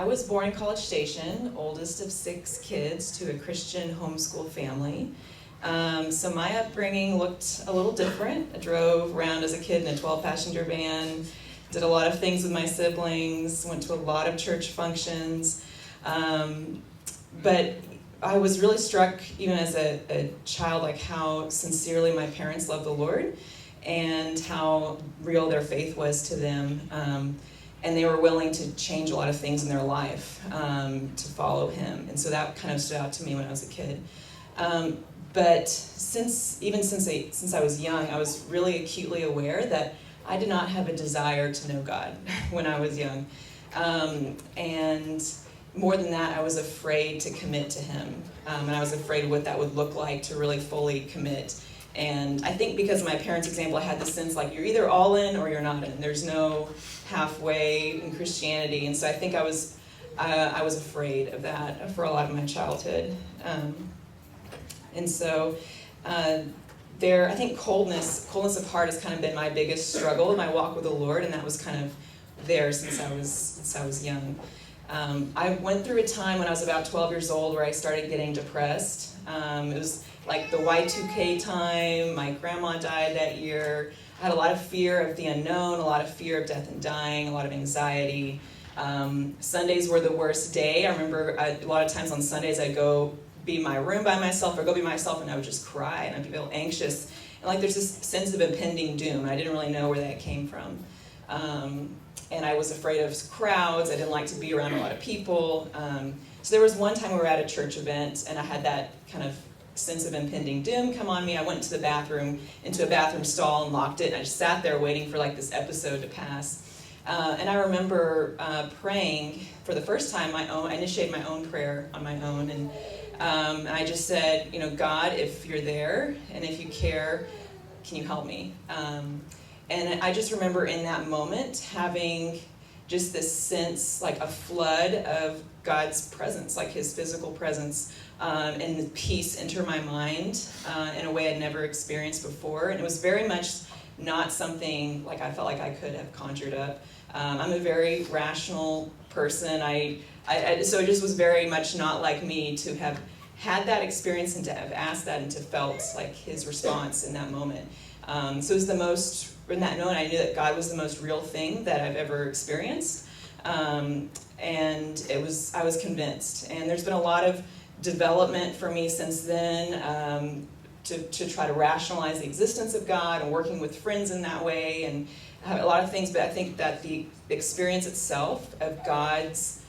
I was born in College Station, oldest of 6 kids to a Christian homeschool family. So my upbringing looked a little different. I drove around as a kid in a 12-passenger van, did a lot of things with my siblings, went to a lot of church functions. But I was really struck, even as a child, like how sincerely my parents loved the Lord and how real their faith was to them. And they were willing to change a lot of things in their life to follow him. And so that kind of stood out to me when I was a kid. But since I was young, I was really acutely aware that I did not have a desire to know God when I was young. And more than that, I was afraid to commit to him. And I was afraid of what that would look like to really fully commit. And I think because of my parents' example, I had this sense like you're either all in or you're not in. There's no halfway in Christianity. And so I think I was afraid of that for a lot of my childhood. And so I think coldness of heart has kind of been my biggest struggle in my walk with the Lord, and that was kind of there since I was young. I went through a time when I was about 12 years old where I started getting depressed. It was like the Y2K time. My grandma died that year. I had a lot of fear of the unknown, a lot of fear of death and dying, a lot of anxiety. Sundays were the worst day. I remember a lot of times on Sundays I'd go be in my room by myself or go be myself and I would just cry and I'd feel anxious. And like there's this sense of impending doom. I didn't really know where that came from. And I was afraid of crowds. I didn't like to be around a lot of people. So there was one time we were at a church event and I had that kind of sense of impending doom come on me. I went into a bathroom stall and locked it, and I just sat there waiting for like this episode to pass. And I remember praying for the first time I initiated my own prayer on my own, and I just said, God, if you're there and if you care, can you help me? And I just remember in that moment having just this sense, like a flood of God's presence, like his physical presence, and the peace enter my mind in a way I'd never experienced before. And it was very much not something like I felt like I could have conjured up. I'm a very rational person. So it just was very much not like me to have had that experience and to have asked that and to felt like his response in that moment. So it was in that moment I knew that God was the most real thing that I've ever experienced. And I was convinced. And there's been a lot of development for me since then to try to rationalize the existence of God and working with friends in that way and a lot of things. But I think that the experience itself of God's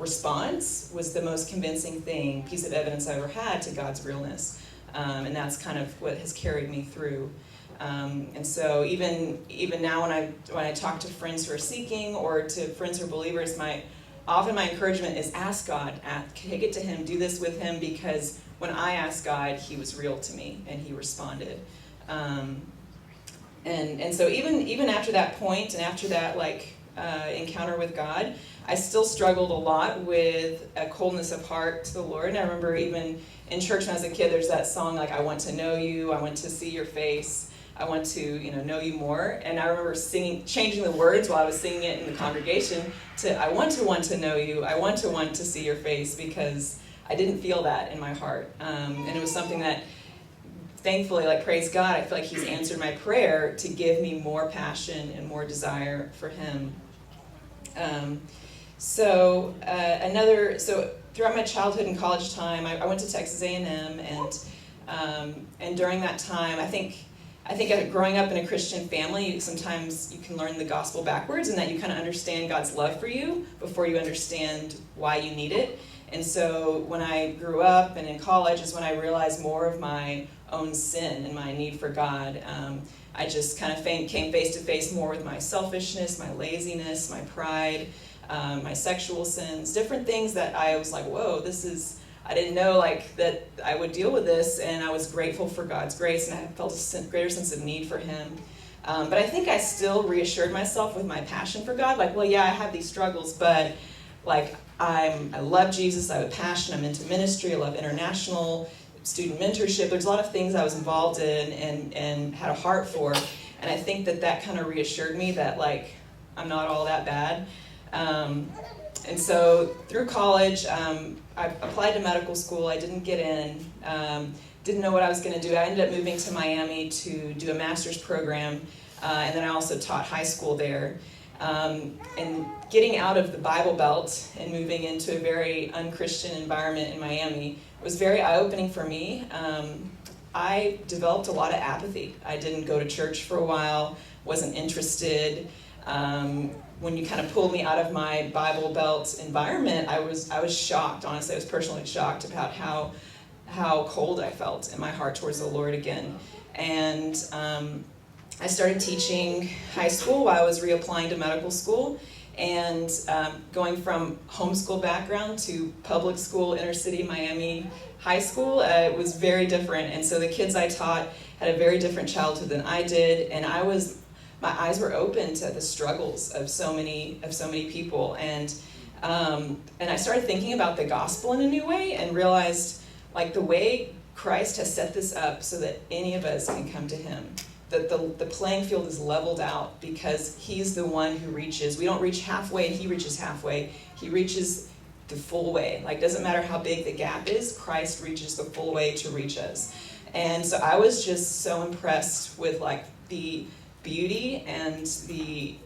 response was the most convincing piece of evidence I ever had to God's realness. And that's kind of what has carried me through. And so even now when I talk to friends who are seeking or to friends who are believers, often my encouragement is ask God, take it to him, do this with him, because when I asked God, he was real to me and he responded. And so even after that point and after that encounter with God, I still struggled a lot with a coldness of heart to the Lord. And I remember even in church when I was a kid, there's that song like, I want to know you, I want to see your face, I want to know you more. And I remember changing the words while I was singing it in the congregation to I want to know you, I want to see your face, because I didn't feel that in my heart. And it was something that thankfully, praise God, I feel like he's answered my prayer to give me more passion and more desire for him. So throughout my childhood and college time, I went to Texas A&M, and during that time, I think growing up in a Christian family, sometimes you can learn the gospel backwards, and that you kind of understand God's love for you before you understand why you need it. And so when I grew up and in college is when I realized more of my own sin and my need for God. I just kind of came face to face more with my selfishness, my laziness, my pride, my sexual sins, different things that I was like, whoa, I didn't know that I would deal with this, and I was grateful for God's grace, and I felt a greater sense of need for him. But I think I still reassured myself with my passion for God, I have these struggles, but I love Jesus, I have a passion, I'm into ministry, I love international student mentorship. There's a lot of things I was involved in and had a heart for, and I think that kind of reassured me that I'm not all that bad. And so through college, I applied to medical school. I didn't get in. Didn't know what I was going to do. I ended up moving to Miami to do a master's program, and then I also taught high school there. And getting out of the Bible Belt and moving into a very unchristian environment in Miami was very eye-opening for me. I developed a lot of apathy. I didn't go to church for a while, wasn't interested. When you kind of pulled me out of my Bible Belt environment, I was shocked. Honestly, I was personally shocked about how cold I felt in my heart towards the Lord again. And I started teaching high school while I was reapplying to medical school, and going from homeschool background to public school, inner city Miami high school, it was very different. And so the kids I taught had a very different childhood than I did, and my eyes were open to the struggles of so many people. And I started thinking about the gospel in a new way, and realized like the way Christ has set this up so that any of us can come to him. That the playing field is leveled out because he's the one who reaches. We don't reach halfway and he reaches halfway. He reaches the full way. Like, doesn't matter how big the gap is, Christ reaches the full way to reach us. And so I was just so impressed with like the beauty and the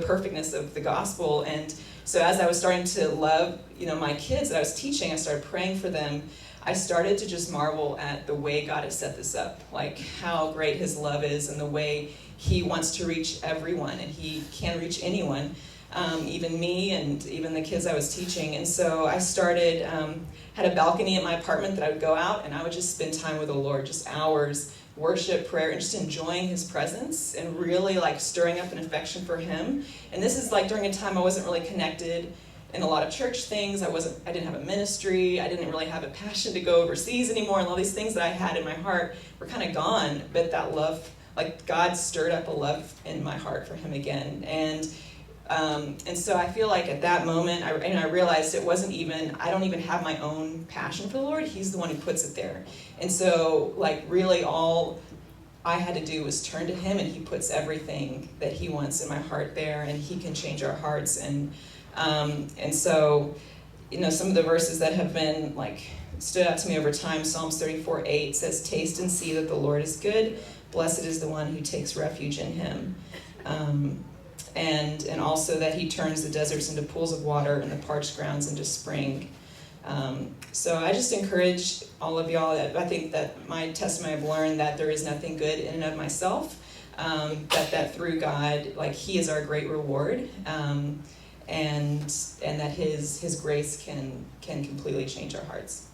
perfectness of the gospel. And so as I was starting to love, my kids that I was teaching, I started praying for them. I started to just marvel at the way God has set this up, like how great his love is and the way he wants to reach everyone, and he can reach anyone, even me and even the kids I was teaching. And so I started, had a balcony at my apartment that I would go out and I would just spend time with the Lord, just hours, worship, prayer, and just enjoying his presence and really like stirring up an affection for him. And this is like during a time I wasn't really connected in a lot of church things. I didn't have a ministry. I didn't really have a passion to go overseas anymore. And all these things that I had in my heart were kind of gone. But that love, like God stirred up a love in my heart for him again. And so I feel like at that moment, I realized it wasn't even, I don't even have my own passion for the Lord. He's the one who puts it there. And so like really all I had to do was turn to him, and he puts everything that he wants in my heart there, and he can change our hearts. And so, some of the verses that have been like stood out to me over time, Psalms 34:8 says, "Taste and see that the Lord is good. Blessed is the one who takes refuge in him." And also that he turns the deserts into pools of water and the parched grounds into spring. So I just encourage all of y'all that I think that my testimony, I've learned that there is nothing good in and of myself, that through God, like he is our great reward. And that his grace can completely change our hearts.